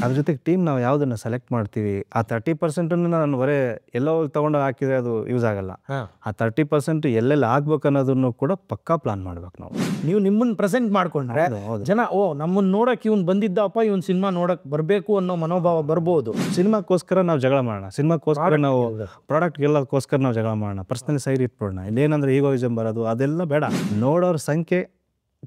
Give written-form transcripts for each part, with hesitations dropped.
ಅದ್ರ ಜೊತೆಗೆ ಟೀಮ್ ನಾವು ಯಾವುದನ್ನು ಸೆಲೆಕ್ಟ್ ಮಾಡ್ತೀವಿ ಆ 30% ನಾನು ಬರೇ ಎಲ್ಲೋ ತೊಗೊಂಡು ಹಾಕಿದರೆ ಅದು ಯೂಸ್ ಆಗಲ್ಲ. ಆ 30% ಎಲ್ಲೆಲ್ಲಿ ಆಗ್ಬೇಕು ಅನ್ನೋದನ್ನು ಕೂಡ ಪಕ್ಕಾ ಪ್ಲಾನ್ ಮಾಡ್ಬೇಕು ನಾವು. ನೀವು ನಿಮ್ಮನ್ನು ಪ್ರೆಸೆಂಟ್ ಮಾಡ್ಕೊಂಡ್ರೆ ಜನ ನಮ್ಮನ್ನು ನೋಡಕ್ಕೆ ಇವ್ನು ಬಂದಿದ್ದಪ್ಪ, ಇವ್ನು ಸಿನಿಮಾ ನೋಡಕ್ಕೆ ಬರಬೇಕು ಅನ್ನೋ ಮನೋಭಾವ ಬರ್ಬೋದು. ಸಿನಿಮಾಕ್ಕೋಸ್ಕರ ನಾವು ಜಗಳ ಮಾಡೋಣ, ಸಿನಿಮಾಕ್ಕೋಸ್ಕರ ನಾವು ಪ್ರಾಡಕ್ಟ್ ಗೆಲ್ಲೋದಕ್ಕೋಸ್ಕರ ನಾವು ಜಗಳ ಮಾಡೋಣ, ಪರ್ಸ್ನಲಿ ಸೈಡ್ ಇಟ್ಬಿಡೋಣ. ಇಲ್ಲೇನಂದ್ರೆ ಈಗೋಯಿಸಮ್ ಬರೋದು ಅದೆಲ್ಲ ಬೇಡ. ನೋಡೋರ ಸಂಖ್ಯೆ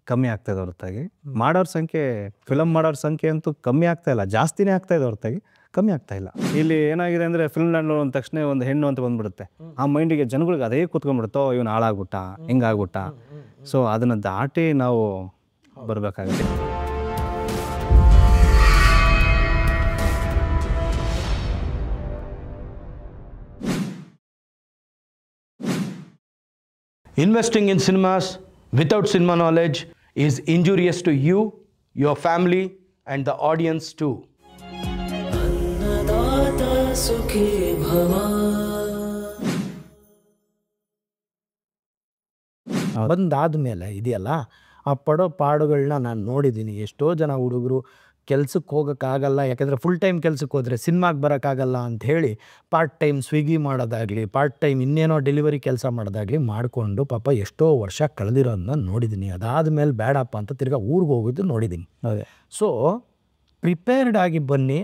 ಕಮ್ಮಿ ಆಗ್ತಾಯಿದೆ ಹೊರತಾಗಿ ಮಾಡೋರ ಸಂಖ್ಯೆ, ಫಿಲಮ್ ಮಾಡೋರ ಸಂಖ್ಯೆ ಅಂತೂ ಕಮ್ಮಿ ಆಗ್ತಾ ಇಲ್ಲ, ಜಾಸ್ತಿನೇ ಆಗ್ತಾ ಇದೆ ಹೊರತಾಗಿ ಕಮ್ಮಿ ಆಗ್ತಾ ಇಲ್ಲ. ಇಲ್ಲಿ ಏನಾಗಿದೆ ಅಂದರೆ ಫಿಲ್ಮ್ ಲ್ಯಾಂಡ್ ಅಂದ ತಕ್ಷಣ ಒಂದು ಹೆಣ್ಣು ಅಂತ ಬಂದ್ಬಿಡುತ್ತೆ. ಆ ಮೈಂಡಿಗೆ ಜನಗಳಿಗೆ ಅದೇ ಕೂತ್ಕೊಂಡ್ಬಿಡುತ್ತೋ, ಇವನು ಹಾಳಾಗ್ಬಿಟ್ಟ, ಹಿಂಗಾಗ್ಬಿಟ್ಟ. ಸೊ ಅದನ್ನು ದಾಟಿ ನಾವು ಬರಬೇಕಾಗುತ್ತೆ. Investing in cinemas without cinema knowledge is injurious to you, your family, and the audience too. ಬಂದಾದ್ಮೇಲೆ ಇದೆಯಲ್ಲ, ಆ ಪಡೋ ಪಾಡುಗಳನ್ನ ನಾನು ನೋಡಿದ್ದೀನಿ. ಎಷ್ಟೋ ಜನ ಹುಡುಗರು ಕೆಲ್ಸಕ್ಕೆ ಹೋಗೋಕ್ಕಾಗಲ್ಲ, ಯಾಕೆಂದರೆ ಫುಲ್ ಟೈಮ್ ಕೆಲ್ಸಕ್ಕೆ ಹೋದರೆ ಸಿನಿಮಾಗೆ ಬರೋಕ್ಕಾಗಲ್ಲ ಅಂಥೇಳಿ ಪಾರ್ಟ್ ಟೈಮ್ ಸ್ವಿಗ್ಗಿ ಮಾಡೋದಾಗಲಿ, ಪಾರ್ಟ್ ಟೈಮ್ ಇನ್ನೇನೋ ಡೆಲಿವರಿ ಕೆಲಸ ಮಾಡೋದಾಗಲಿ ಮಾಡಿಕೊಂಡು ಪಾಪ ಎಷ್ಟೋ ವರ್ಷ ಕಳೆದಿರೋದನ್ನ ನೋಡಿದ್ದೀನಿ. ಅದಾದಮೇಲೆ ಬೇಡಪ್ಪ ಅಂತ ತಿರ್ಗಾ ಊರಿಗೆ ಹೋಗೋದು ನೋಡಿದ್ದೀನಿ. ಅದೇ. ಸೊ ಪ್ರಿಪೇರ್ಡ್ ಆಗಿ ಬನ್ನಿ,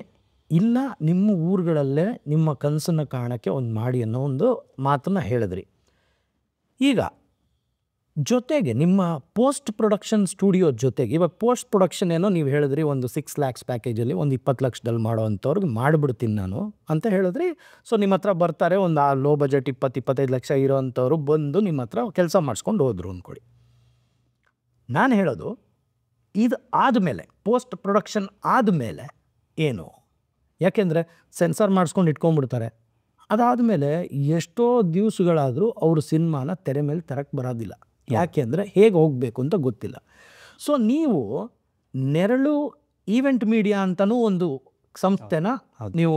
ಇಲ್ಲ ನಿಮ್ಮ ಊರುಗಳಲ್ಲೇ ನಿಮ್ಮ ಕನಸನ್ನು ಕಾಣೋಕ್ಕೆ ಒಂದು ಮಾಡಿ ಅನ್ನೋ ಒಂದು ಮಾತನ್ನು ಹೇಳಿದ್ರಿ. ಈಗ ಜೊತೆಗೆ ನಿಮ್ಮ ಪೋಸ್ಟ್ ಪ್ರೊಡಕ್ಷನ್ ಸ್ಟುಡಿಯೋ ಜೊತೆಗೆ ಇವಾಗ ಪೋಸ್ಟ್ ಪ್ರೊಡಕ್ಷನ್ ಏನೋ ನೀವು ಹೇಳಿದ್ರಿ, ಒಂದು 6 lakhs ಪ್ಯಾಕೇಜಲ್ಲಿ ಒಂದು 20 ಲಕ್ಷದಲ್ಲಿ ಮಾಡೋ ಅಂಥವ್ರಿಗೆ ಮಾಡಿಬಿಡ್ತೀನಿ ನಾನು ಅಂತ ಹೇಳಿದ್ರಿ. ಸೊ ನಿಮ್ಮ ಹತ್ರ ಬರ್ತಾರೆ, ಒಂದು ಆ ಲೋ ಬಜೆಟ್ 20-25 ಲಕ್ಷ ಇರೋ ಅಂಥವ್ರು ಬಂದು ನಿಮ್ಮ ಹತ್ರ ಕೆಲಸ ಮಾಡಿಸ್ಕೊಂಡು ಹೋದ್ರು ಅಂದ್ಕೊಡಿ. ನಾನು ಹೇಳೋದು, ಇದು ಆದಮೇಲೆ ಪೋಸ್ಟ್ ಪ್ರೊಡಕ್ಷನ್ ಆದಮೇಲೆ ಏನು? ಯಾಕೆಂದರೆ ಸೆನ್ಸಾರ್ ಮಾಡಿಸ್ಕೊಂಡು ಇಟ್ಕೊಂಡ್ಬಿಡ್ತಾರೆ. ಅದಾದಮೇಲೆ ಎಷ್ಟೋ ದಿವಸಗಳಾದರೂ ಅವರು ಸಿನಿಮಾನ ತೆರೆ ಮೇಲೆ ತರಕ್ಕೆ ಬರೋದಿಲ್ಲ. ಯಾಕೆಂದರೆ ಹೇಗೆ ಹೋಗಬೇಕು ಅಂತ ಗೊತ್ತಿಲ್ಲ. ಸೊ ನೀವು ನೆರಳು ಈವೆಂಟ್ ಮೀಡಿಯಾ ಅಂತಲೂ ಒಂದು ಸಂಸ್ಥೆನ ನೀವು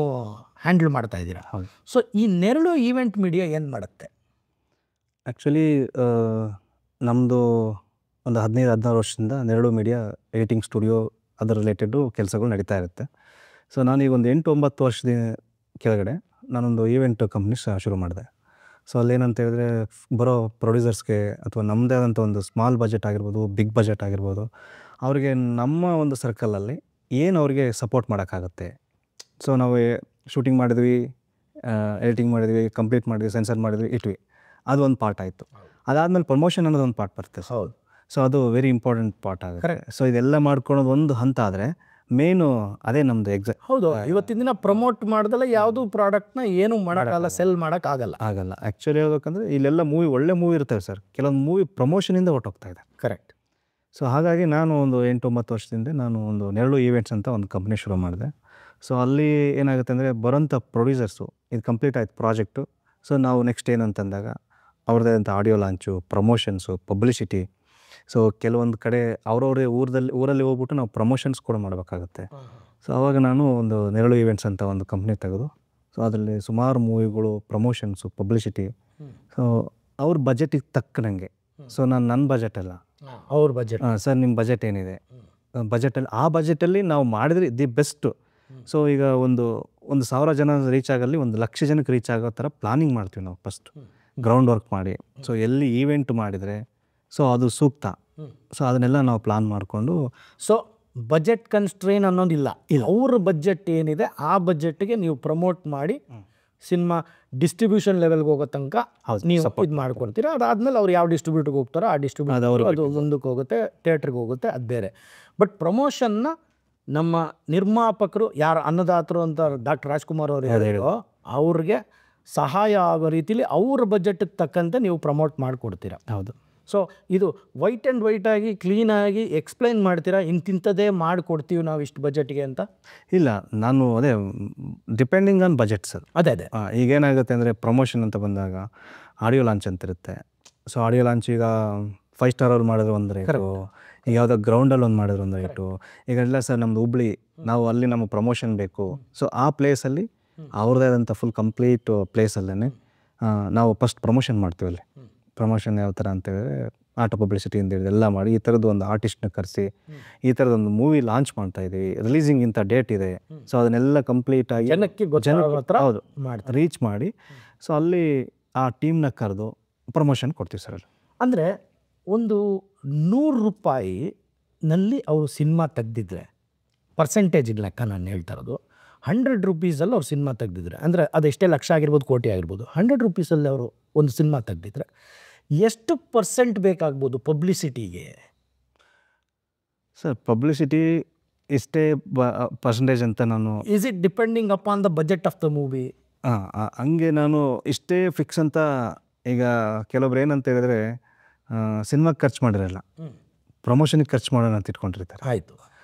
ಹ್ಯಾಂಡಲ್ ಮಾಡ್ತಾ ಇದ್ದೀರಾ. ಸೊ ಈ ನೆರಳು ಈವೆಂಟ್ ಮೀಡಿಯಾ ಏನು ಮಾಡುತ್ತೆ? ಆ್ಯಕ್ಚುಲಿ ನಮ್ಮದು ಒಂದು 15-16 ವರ್ಷದಿಂದ ನೆರಳು ಮೀಡಿಯಾ ಎಡಿಟಿಂಗ್ ಸ್ಟುಡಿಯೋ ಅದರ ರಿಲೇಟೆಡು ಕೆಲಸಗಳು ನಡೀತಾ ಇರುತ್ತೆ. ಸೊ ನಾನೀಗ ಒಂದು 8-9 ವರ್ಷದ ಕೆಳಗಡೆ ನಾನೊಂದು ಈವೆಂಟ್ ಕಂಪ್ನಿ ಶುರು ಮಾಡಿದೆ. ಸೊ ಅಲ್ಲೇನಂತ ಹೇಳಿದ್ರೆ, ಬರೋ ಪ್ರೊಡ್ಯೂಸರ್ಸ್ಗೆ ಅಥವಾ ನಮ್ಮದೇ ಆದಂಥ ಒಂದು ಸ್ಮಾಲ್ ಬಜೆಟ್ ಆಗಿರ್ಬೋದು, ಬಿಗ್ ಬಜೆಟ್ ಆಗಿರ್ಬೋದು, ಅವರಿಗೆ ನಮ್ಮ ಒಂದು ಸರ್ಕಲಲ್ಲಿ ಏನು ಅವ್ರಿಗೆ ಸಪೋರ್ಟ್ ಮಾಡೋಕ್ಕಾಗತ್ತೆ. ಸೊ ನಾವು ಶೂಟಿಂಗ್ ಮಾಡಿದ್ವಿ, ಎಡಿಟಿಂಗ್ ಮಾಡಿದ್ವಿ, ಕಂಪ್ಲೀಟ್ ಮಾಡಿದ್ವಿ, ಸೆನ್ಸರ್ ಮಾಡಿದ್ವಿ, ಇಟ್ವಿ. ಅದು ಒಂದು ಪಾರ್ಟ್ ಆಯಿತು. ಅದಾದಮೇಲೆ ಪ್ರಮೋಷನ್ ಅನ್ನೋದು ಒಂದು ಪಾರ್ಟ್ ಬರುತ್ತೆ. ಹೌದು. ಸೊ ಅದು ವೆರಿ ಇಂಪಾರ್ಟೆಂಟ್ ಪಾರ್ಟ್ ಆಗುತ್ತೆ. ಸೊ ಇದೆಲ್ಲ ಮಾಡ್ಕೊಳೋದು ಒಂದು ಹಂತ ಆದರೆ ಮೇನು ಅದೇ ನಮ್ಮದು ಎಕ್ಸಾಕ್ಟ್. ಹೌದು, ಇವತ್ತಿನ ದಿನ ಪ್ರಮೋಟ್ ಮಾಡ್ದಲ್ಲ ಯಾವುದೂ ಪ್ರಾಡಕ್ಟ್ನ ಏನು ಮಾಡೋಕ್ಕಾಗಲ್ಲ, ಸೆಲ್ ಮಾಡೋಕ್ಕಾಗಲ್ಲ. ಆ್ಯಕ್ಚುಲಿ ಹೇಳ್ಬೇಕಂದ್ರೆ ಇಲ್ಲೆಲ್ಲ ಒಳ್ಳೆ ಮೂವಿ ಇರ್ತವೆ ಸರ್, ಕೆಲವೊಂದು ಮೂವಿ ಪ್ರಮೋಷನಿಂದ ಹೊರಟೋಗ್ತಾ ಇದೆ. ಕರೆಕ್ಟ್. ಸೊ ಹಾಗಾಗಿ ನಾನು ಒಂದು 8-9 ವರ್ಷದಿಂದ ನಾನು ಒಂದು ನೆರಳು ಈವೆಂಟ್ಸ್ ಅಂತ ಒಂದು ಕಂಪ್ನಿ ಶುರು ಮಾಡಿದೆ. ಸೊ ಅಲ್ಲಿ ಏನಾಗುತ್ತೆ ಅಂದರೆ, ಬರೋಂಥ ಪ್ರೊಡ್ಯೂಸರ್ಸು ಇದು ಕಂಪ್ಲೀಟ್ ಆಯ್ತು ಪ್ರಾಜೆಕ್ಟು. ಸೊ ನಾವು ನೆಕ್ಸ್ಟ್ ಏನಂತಂದಾಗ ಅವ್ರದ್ದೇ ಅಂತ audio launch, promotions, publicity. So ಕೆಲವೊಂದು ಕಡೆ ಅವ್ರವ್ರೇ ಊರಲ್ಲಿ ಹೋಗ್ಬಿಟ್ಟು ನಾವು ಪ್ರಮೋಷನ್ಸ್ ಕೂಡ ಮಾಡಬೇಕಾಗುತ್ತೆ. ಸೊ ಆವಾಗ ನಾನು ಒಂದು ನೆರಳು ಈವೆಂಟ್ಸ್ ಅಂತ ಒಂದು ಕಂಪ್ನಿ ತೆಗೆದು, ಸೊ ಅದರಲ್ಲಿ ಸುಮಾರು ಮೂವಿಗಳು, ಪ್ರಮೋಷನ್ಸು, ಪಬ್ಲಿಸಿಟಿ. ಸೊ ಅವ್ರ ಬಜೆಟಿಗೆ ತಕ್ಕನಂಗೆ. ಸೊ ನನ್ನ ಬಜೆಟ್ ಅಲ್ಲ, ಅವ್ರ ಬಜೆಟ್. ಸರ್ ನಿಮ್ಮ ಬಜೆಟ್ ಏನಿದೆ, ಬಜೆಟಲ್ಲಿ ಆ ಬಜೆಟಲ್ಲಿ ನಾವು ಮಾಡಿದ್ರೆ ದಿ ಬೆಸ್ಟು. ಸೊ ಈಗ ಒಂದು 1000 ಜನ ರೀಚ್ ಆಗಲಿ, 1,00,000 ಜನಕ್ಕೆ ರೀಚ್ ಆಗೋ ಥರ ಪ್ಲಾನಿಂಗ್ ಮಾಡ್ತೀವಿ ನಾವು ಫಸ್ಟ್, ಗ್ರೌಂಡ್ ವರ್ಕ್ ಮಾಡಿ. ಸೊ ಎಲ್ಲಿ ಈವೆಂಟ್ ಮಾಡಿದರೆ ಸೊ ಅದು ಸೂಕ್ತ. ಸೊ ಅದನ್ನೆಲ್ಲ ನಾವು ಪ್ಲಾನ್ ಮಾಡಿಕೊಂಡು. ಸೊ ಬಜೆಟ್ ಕನ್ಸ್ಟ್ರೈನ್ ಅನ್ನೋದಿಲ್ಲ, ಅವ್ರ ಬಜೆಟ್ ಏನಿದೆ ಆ ಬಜೆಟ್ಗೆ ನೀವು ಪ್ರಮೋಟ್ ಮಾಡಿ ಸಿನಿಮಾ ಡಿಸ್ಟ್ರಿಬ್ಯೂಷನ್ ಲೆವೆಲ್ಗೆ ಹೋಗೋ ತನಕ ನೀವು ಇದು ಮಾಡ್ಕೊಡ್ತೀರಾ. ಅದಾದಮೇಲೆ ಅವ್ರು ಯಾವ ಡಿಸ್ಟ್ರಿಬ್ಯೂಟರ್ಗೆ ಹೋಗ್ತಾರೋ ಆ ಡಿಸ್ಟ್ರಿಬ್ಯೂಟರ್ ಅದು ಮುಂದಕ್ಕೆ ಹೋಗುತ್ತೆ, ಥಿಯೇಟ್ರಿಗೆ ಹೋಗುತ್ತೆ, ಅದು ಬೇರೆ. ಬಟ್ ಪ್ರಮೋಷನ್ನ ನಮ್ಮ ನಿರ್ಮಾಪಕರು ಯಾರು ಅನ್ನದಾತರು ಅಂತ ಡಾಕ್ಟರ್ ರಾಜ್ಕುಮಾರ್ ಅವರು ಹೇಳಿರೋ ಅವ್ರಿಗೆ ಸಹಾಯ ಆಗೋ ರೀತಿಲಿ ಅವ್ರ ಬಜೆಟ್ಗೆ ತಕ್ಕಂತೆ ನೀವು ಪ್ರಮೋಟ್ ಮಾಡಿಕೊಡ್ತೀರಾ. ಹೌದು. ಸೊ ಇದು ವೈಟ್ ಆ್ಯಂಡ್ ವೈಟಾಗಿ ಕ್ಲೀನಾಗಿ ಎಕ್ಸ್ಪ್ಲೈನ್ ಮಾಡ್ತೀರಾ, ಇಂತಿಂಥದ್ದೇ ಮಾಡಿಕೊಡ್ತೀವಿ ನಾವು ಇಷ್ಟು ಬಜೆಟ್ಗೆ ಅಂತ? ಇಲ್ಲ, ನಾನು ಅದೇ ಡಿಪೆಂಡಿಂಗ್ ಆನ್ ಬಜೆಟ್ ಸರ್. ಅದೇ ಈಗೇನಾಗುತ್ತೆ ಅಂದರೆ, ಪ್ರಮೋಷನ್ ಅಂತ ಬಂದಾಗ ಆಡಿಯೋ ಲಾಂಚ್ ಅಂತ ಇರುತ್ತೆ. ಸೊ ಆಡಿಯೋ ಲಾಂಚ್ ಈಗ 5 ಸ್ಟಾರ್ ಅವ್ರು ಮಾಡಿದ್ರು ಒಂದು ರೇಟು, ಈಗ ಯಾವುದೋ ಗ್ರೌಂಡಲ್ಲಿ ಒಂದು ಮಾಡಿದ್ರು ಒಂದು ರೇಟು. ಈಗ ಇಲ್ಲ ಸರ್ ನಮ್ಮದು ಹುಬ್ಳಿ, ನಾವು ಅಲ್ಲಿ ನಮಗೆ ಪ್ರಮೋಷನ್ ಬೇಕು. ಸೊ ಆ ಪ್ಲೇಸಲ್ಲಿ ಅವ್ರದ್ದೇ ಆದಂಥ ಫುಲ್ ಕಂಪ್ಲೀಟ್ ಪ್ಲೇಸಲ್ಲೇ ನಾವು ಫಸ್ಟ್ ಪ್ರಮೋಷನ್ ಮಾಡ್ತೀವಿ. ಅಲ್ಲಿ ಪ್ರಮೋಷನ್ ಯಾವ ಥರ ಅಂತೇಳಿದ್ರೆ, ಆಟೋ ಪಬ್ಲಿಸಿಟಿಯಿಂದ ಎಲ್ಲ ಮಾಡಿ ಈ ಥರದ್ದು ಒಂದು ಆರ್ಟಿಸ್ಟ್ನ ಕರೆಸಿ ಈ ಥರದೊಂದು ಮೂವಿ ಲಾಂಚ್ ಮಾಡ್ತಾ ಇದ್ದೀವಿ, ರಿಲೀಸಿಂಗ್ ಇಂಥ ಡೇಟ್ ಇದೆ, ಸೊ ಅದನ್ನೆಲ್ಲ ಕಂಪ್ಲೀಟ್ ಆಗಿ ಜನಕ್ಕೆ ಹೌದು ರೀಚ್ ಮಾಡಿ ಸೊ ಅಲ್ಲಿ ಆ ಟೀಮ್ನ ಕರೆದು ಪ್ರಮೋಷನ್ ಕೊಡ್ತೀವಿ ಸರ್. ಅಂದರೆ ಒಂದು 100 ರೂಪಾಯಿನಲ್ಲಿ ಅವರು ಸಿನಿಮಾ ತೆಗ್ದಿದ್ರೆ ಪರ್ಸೆಂಟೇಜ್ ಲೆಕ್ಕ ನಾನು ಹೇಳ್ತಾ ಇರೋದು, 100 ರೂಪೀಸಲ್ಲಿ ಅವ್ರು ಸಿನಿಮಾ ತೆಗ್ದಿದ್ರೆ, ಅಂದರೆ ಅದೆಷ್ಟೇ ಲಕ್ಷ ಆಗಿರ್ಬೋದು ಕೋಟಿ ಆಗಿರ್ಬೋದು, 100 ರೂಪೀಸಲ್ಲಿ ಅವರು ಒಂದು ಸಿನಿಮಾ ತೆಗ್ದಿದ್ರೆ ಎಷ್ಟು % ಬೇಕಾಗ್ಬೋದು ಪಬ್ಲಿಸಿಟಿಗೆ? ಸರ್ ಪಬ್ಲಿಸಿಟಿ ಇಷ್ಟೇ ಪರ್ಸೆಂಟೇಜ್ ಅಂತ ನಾನು is it depending upon the budget of the movie? ಹಂಗೆ ನಾನು ಇಷ್ಟೇ ಫಿಕ್ಸ್ ಅಂತ ಈಗ ಕೆಲವೊಬ್ರು ಏನಂತ ಹೇಳಿದ್ರೆ ಸಿನಿಮಾಗೆ ಖರ್ಚು ಮಾಡಿರಲ್ಲ, ಪ್ರಮೋಷನ್ಗೆ ಖರ್ಚು ಮಾಡೋಣ ಅಂತ ಇಟ್ಕೊಂಡಿರ್ತಾರೆ. ಆಯಿತು.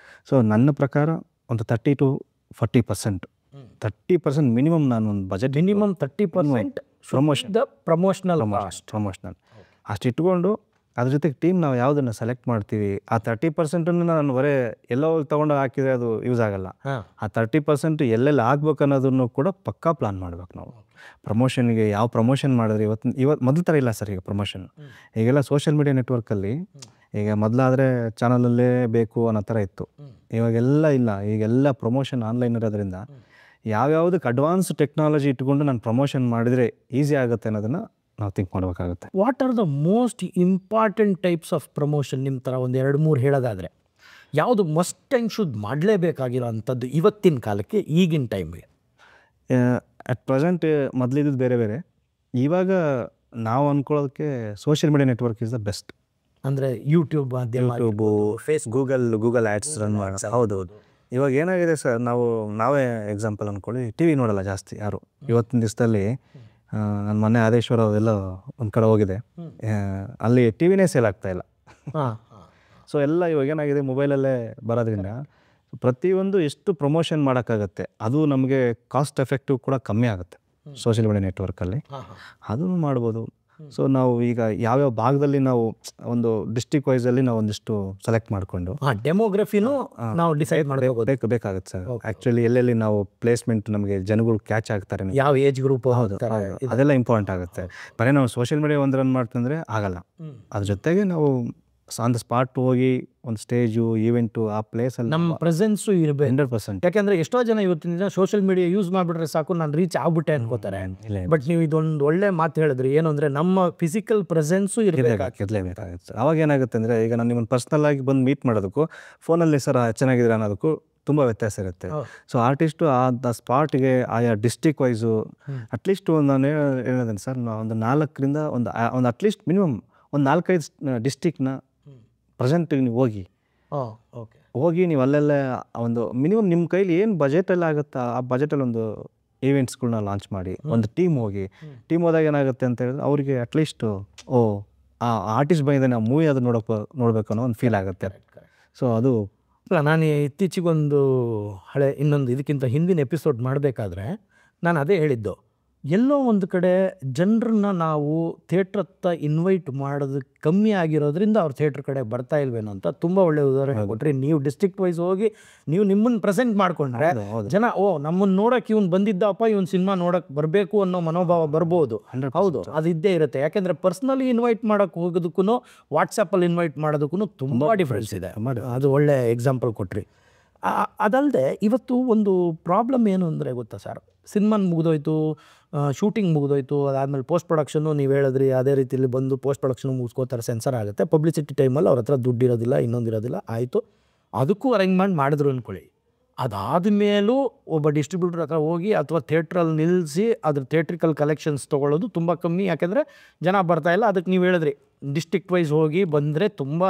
ಸೊ ನನ್ನ ಪ್ರಕಾರ ಒಂದು 30 to 40%, 30% ಮಿನಿಮಮ್ ನಾನು ಒಂದು ಬಜೆಟ್ ಮಿನಿಮಮ್ 30% ಪ್ರಮೋಷನಲ್ ಅಷ್ಟು ಇಟ್ಕೊಂಡು ಅದ್ರ ಜೊತೆಗೆ ಟೀಮ್ ನಾವು ಯಾವುದನ್ನು ಸೆಲೆಕ್ಟ್ ಮಾಡ್ತೀವಿ ಆ 30%ನ್ನು ನಾನು ಬರೀ ಎಲ್ಲೋ ತೊಗೊಂಡು ಹಾಕಿದರೆ ಅದು ಯೂಸ್ ಆಗಲ್ಲ. ಆ 30% ಎಲ್ಲೆಲ್ಲಿ ಆಗ್ಬೇಕು ಅನ್ನೋದನ್ನು ಕೂಡ ಪಕ್ಕಾ ಪ್ಲಾನ್ ಮಾಡ್ಬೇಕು ನಾವು. ಪ್ರಮೋಷನ್ಗೆ ಯಾವ ಪ್ರಮೋಷನ್ ಮಾಡಿದ್ರೆ ಇವತ್ತು ಮೊದಲು ಥರ ಇಲ್ಲ ಸರ್ ಈಗ ಪ್ರಮೋಷನ್. ಈಗೆಲ್ಲ ಸೋಷಿಯಲ್ ಮೀಡಿಯಾ ನೆಟ್ವರ್ಕಲ್ಲಿ ಈಗ ಮೊದಲಾದರೆ ಚಾನಲಲ್ಲೇ ಬೇಕು ಅನ್ನೋ ಥರ ಇತ್ತು, ಇವಾಗೆಲ್ಲ ಇಲ್ಲ. ಈಗೆಲ್ಲ ಪ್ರಮೋಷನ್ ಆನ್ಲೈನ್ ಇರೋದ್ರಿಂದ ಯಾವ್ಯಾವುದಕ್ಕೆ ಅಡ್ವಾನ್ಸ್ ಟೆಕ್ನಾಲಜಿ ಇಟ್ಕೊಂಡು ನಾನು ಪ್ರಮೋಷನ್ ಮಾಡಿದರೆ ಈಸಿ ಆಗುತ್ತೆ ಅನ್ನೋದನ್ನು ನಾವು ಥಿಂಕ್ ಮಾಡಬೇಕಾಗುತ್ತೆ. What are the most important types of promotion ನಿಮ್ಮ ಥರ ಒಂದು 2-3 ಹೇಳೋದಾದರೆ ಯಾವುದು ಮಸ್ಟ್ ಆ್ಯಂಡ್ ಶುಡ್ ಮಾಡಲೇಬೇಕಾಗಿರೋ ಅಂಥದ್ದು ಇವತ್ತಿನ ಕಾಲಕ್ಕೆ ಈಗಿನ ಟೈಮ್ಗೆ? ಅಟ್ ಪ್ರೆಸೆಂಟ್ ಮೊದಲಿದ್ದು ಬೇರೆ ಬೇರೆ, ಇವಾಗ ನಾವು ಅಂದ್ಕೊಳ್ಳೋದಕ್ಕೆ social media network is the best. ಅಂದರೆ ಯೂಟ್ಯೂಬು, ಗೂಗಲ್ ಆ್ಯಡ್ಸ್ ರನ್ ಮಾಡೋದು. ಹೌದೌದು. ಇವಾಗ ಏನಾಗಿದೆ ಸರ್, ನಾವೇ ಎಕ್ಸಾಂಪಲ್ ಅಂದ್ಕೊಳ್ಳಿ, ಟಿ ವಿ ನೋಡಲ್ಲ ಜಾಸ್ತಿ ಯಾರು. ಇವತ್ತಿನ ದಿವಸದಲ್ಲಿ ನನ್ನ ಮನೆ ಆದೇಶ್ವರ ಅವೆಲ್ಲ ಒಂದು ಕಡೆ ಹೋಗಿದೆ, ಅಲ್ಲಿ ಟಿ ವಿನೇ ಸೇಲ್ ಆಗ್ತಾಯಿಲ್ಲ. ಸೊ ಎಲ್ಲ ಇವಾಗ ಏನಾಗಿದೆ ಮೊಬೈಲಲ್ಲೇ ಬರೋದ್ರಿಂದ ಪ್ರತಿಯೊಂದು ಎಷ್ಟು ಪ್ರಮೋಷನ್ ಮಾಡೋಕ್ಕಾಗತ್ತೆ ಅದು ನಮಗೆ ಕಾಸ್ಟ್ ಎಫೆಕ್ಟಿವ್ ಕೂಡ ಕಮ್ಮಿ ಆಗುತ್ತೆ ಸೋಷಿಯಲ್ ಮೀಡಿಯಾ ನೆಟ್ವರ್ಕಲ್ಲಿ, ಅದನ್ನು ಮಾಡ್ಬೋದು. ಸೊ ನಾವು ಈಗ ಯಾವ್ಯಾವ ಭಾಗದಲ್ಲಿ ನಾವು ಒಂದು ಡಿಸ್ಟ್ರಿಕ್ಟ್ ವೈಸಲ್ಲಿ ನಾವು ಒಂದಿಷ್ಟು ಸೆಲೆಕ್ಟ್ ಮಾಡಿಕೊಂಡು ಡೆಮೋಗ್ರಫಿನೂ ನಾವು ಡಿಸೈಡ್ ಮಾಡಬೇಕು ಬೇಕಾಗುತ್ತೆ ಸರ್. ಆ್ಯಕ್ಚುಲಿ ಎಲ್ಲೆಲ್ಲಿ ನಾವು ಪ್ಲೇಸ್ಮೆಂಟ್ ನಮಗೆ ಜನಗಳು ಕ್ಯಾಚ್ ಆಗ್ತಾರೆ, ಯಾವ ಏಜ್ ಗ್ರೂಪ್, ಹೌದು ಅದೆಲ್ಲ ಇಂಪಾರ್ಟೆಂಟ್ ಆಗುತ್ತೆ. ಬರೀ ನಾವು ಸೋಷಿಯಲ್ ಮೀಡಿಯಾ ಒಂದು ರನ್ ಮಾಡ್ತಂದ್ರೆ ಆಗಲ್ಲ, ಅದ್ರ ಜೊತೆಗೆ ನಾವು ಆನ್ ದ ಸ್ಪಾಟ್ ಹೋಗಿ ಒಂದು ಸ್ಟೇಜು ಈವೆಂಟು ಆ ಪ್ಲೇಸಲ್ಲಿ ನಮ್ಮ ಪ್ರೆಸೆನ್ಸು ಇರಬೇಕು 100%. ಯಾಕೆಂದರೆ ಎಷ್ಟೋ ಜನ ಇವತ್ತಿನ ದಿನ ಸೋಷಿಯಲ್ ಮೀಡಿಯಾ ಯೂಸ್ ಮಾಡಿಬಿಟ್ರೆ ಸಾಕು ನಾನು ರೀಚ್ ಆಗ್ಬಿಟ್ಟೆ ಅನ್ಕೋತಾರೆ. ಬಟ್ ನೀವು ಇದೊಂದು ಒಳ್ಳೆ ಮಾತು ಹೇಳಿದ್ರಿ, ಏನು ಅಂದರೆ ನಮ್ಮ ಫಿಸಿಕಲ್ ಪ್ರೆಸೆನ್ಸು ಇರಲೇಬೇಕಾಗುತ್ತೆ. ಅವಾಗ ಏನಾಗುತ್ತೆ ಅಂದರೆ ಈಗ ನಾನು ನಿಮ್ಮನ್ನು ಪರ್ಸ್ನಲ್ ಆಗಿ ಬಂದು ಮೀಟ್ ಮಾಡೋದಕ್ಕೂ ಫೋನಲ್ಲಿ ಸರ್ ಚೆನ್ನಾಗಿದ್ರೆ ಅನ್ನೋದಕ್ಕೂ ತುಂಬ ವ್ಯತ್ಯಾಸ ಇರುತ್ತೆ. ಸೊ ಆರ್ಟಿಸ್ಟು ಆ ಸ್ಪಾಟ್ಗೆ ಆಯಾ ಡಿಸ್ಟಿಕ್ ವೈಸು ಅಟ್ಲೀಸ್ಟ್ ನಾನು ಹೇಳಿದ್ದೇನೆ ಸರ್, ಒಂದು 4ರಿಂದ ಒಂದು ಅಟ್ಲೀಸ್ಟ್ ಮಿನಿಮಮ್ ಒಂದು 4-5 ಡಿಸ್ಟಿಕ್ನ ಪ್ರೆಸೆಂಟಿಗೆ ನೀವು ಹೋಗಿ ನೀವು ಅಲ್ಲೆಲ್ಲ ಒಂದು ಮಿನಿಮಮ್ ನಿಮ್ಮ ಕೈಲಿ ಏನು ಬಜೆಟಲ್ಲಿ ಆಗುತ್ತಾ ಆ ಬಜೆಟಲ್ಲಿ ಒಂದು ಈವೆಂಟ್ಸ್ಗಳನ್ನ ಲಾಂಚ್ ಮಾಡಿ ಒಂದು ಟೀಮ್ ಹೋದಾಗ ಏನಾಗುತ್ತೆ ಅಂತ ಹೇಳಿದ್ರೆ ಅವರಿಗೆ ಅಟ್ಲೀಸ್ಟ್ ಆ ಆರ್ಟಿಸ್ಟ್ ಬಂದಿದ್ದಾನೆ, ಆ ಮೂವಿ ಅದು ನೋಡಬೇಕು ಅನ್ನೋ ಒಂದು ಫೀಲ್ ಆಗುತ್ತೆ. ಸೊ ಅದು ನಾನು ಇತ್ತೀಚೆಗೊಂದು ಇನ್ನೊಂದು ಇದಕ್ಕಿಂತ ಹಿಂದಿನ ಎಪಿಸೋಡ್ ಮಾಡಬೇಕಾದ್ರೆ ನಾನು ಅದೇ ಹೇಳಿದ್ದು, ಎಲ್ಲೋ ಒಂದು ಕಡೆ ಜನರನ್ನ ನಾವು ಥಿಯೇಟ್ರ್ ಹತ್ತ ಇನ್ವೈಟ್ ಮಾಡೋದು ಕಮ್ಮಿ ಆಗಿರೋದ್ರಿಂದ ಅವ್ರು ಥಿಯೇಟ್ರ್ ಕಡೆ ಬರ್ತಾ ಇಲ್ವೇನೋ ಅಂತ ತುಂಬ ಒಳ್ಳೆ ಉದಾಹರಣೆ ಕೊಟ್ರಿ. ನೀವು ಡಿಸ್ಟ್ರಿಕ್ಟ್ ವೈಸ್ ಹೋಗಿ ನೀವು ನಿಮ್ಮನ್ನು ಪ್ರೆಸೆಂಟ್ ಮಾಡ್ಕೊಂಡ್ರೆ ಜನ ನಮ್ಮನ್ನು ನೋಡೋಕೆ ಇವ್ನು ಬಂದಿದ್ದಪ್ಪ, ಇವ್ನು ಸಿನಿಮಾ ನೋಡೋಕೆ ಬರಬೇಕು ಅನ್ನೋ ಮನೋಭಾವ ಬರ್ಬೋದು. ಹೌದು, ಅದು ಇದ್ದೇ ಇರುತ್ತೆ. ಯಾಕೆಂದರೆ ಪರ್ಸ್ನಲಿ ಇನ್ವೈಟ್ ಮಾಡೋಕ್ಕೆ ಹೋಗೋದಕ್ಕೂ ವಾಟ್ಸಪ್ಪಲ್ಲಿ ಇನ್ವೈಟ್ ಮಾಡೋದಕ್ಕೂ ತುಂಬ ಡಿಫ್ರೆನ್ಸ್ ಇದೆ. ಅದು ಒಳ್ಳೆ ಎಕ್ಸಾಂಪಲ್ ಕೊಟ್ರಿ. ಅದಲ್ಲದೆ ಇವತ್ತು ಒಂದು ಪ್ರಾಬ್ಲಮ್ ಏನು ಅಂದರೆ ಗೊತ್ತಾ ಸರ್, ಸಿನಿಮಾನ ಮುಗಿದೋಯ್ತು, ಶೂಟಿಂಗ್ ಮುಗಿದೋಯ್ತು, ಅದಾದಮೇಲೆ ಪೋಸ್ಟ್ ಪ್ರೊಡಕ್ಷನ್ನು ನೀವು ಹೇಳಿದ್ರಿ ಅದೇ ರೀತಿಯಲ್ಲಿ ಬಂದು ಪೋಸ್ಟ್ ಪ್ರೊಡಕ್ಷನ್ ಮುಗಿಸ್ಕೋತಾರೆ, ಸೆನ್ಸರ್ ಆಗುತ್ತೆ. ಪಬ್ಲಿಸಿಟಿ ಟೈಮಲ್ಲಿ ಅವ್ರ ಹತ್ರ ದುಡ್ಡಿರೋದಿಲ್ಲ, ಇನ್ನೊಂದಿರೋದಿಲ್ಲ, ಆಯಿತು ಅದಕ್ಕೂ ಅರೇಂಜ್ಮೆಂಟ್ ಮಾಡಿದ್ರು ಅಂದ್ಕೊಳ್ಳಿ. ಅದಾದಮೇಲೂ ಒಬ್ಬ ಡಿಸ್ಟ್ರಿಬ್ಯೂಟರ್ ಹತ್ರ ಹೋಗಿ ಅಥವಾ ಥಿಯೇಟ್ರಲ್ಲಿ ನಿಲ್ಲಿಸಿ ಅದ್ರ ಥಿಯೇಟ್ರಿಕಲ್ ಕಲೆಕ್ಷನ್ಸ್ ತೊಗೊಳ್ಳೋದು ತುಂಬ ಕಮ್ಮಿ. ಯಾಕೆಂದರೆ ಜನ ಬರ್ತಾಯಿಲ್ಲ. ಅದಕ್ಕೆ ನೀವು ಹೇಳಿದ್ರಿ ಡಿಸ್ಟ್ರಿಕ್ಟ್ ವೈಸ್ ಹೋಗಿ ಬಂದರೆ ತುಂಬ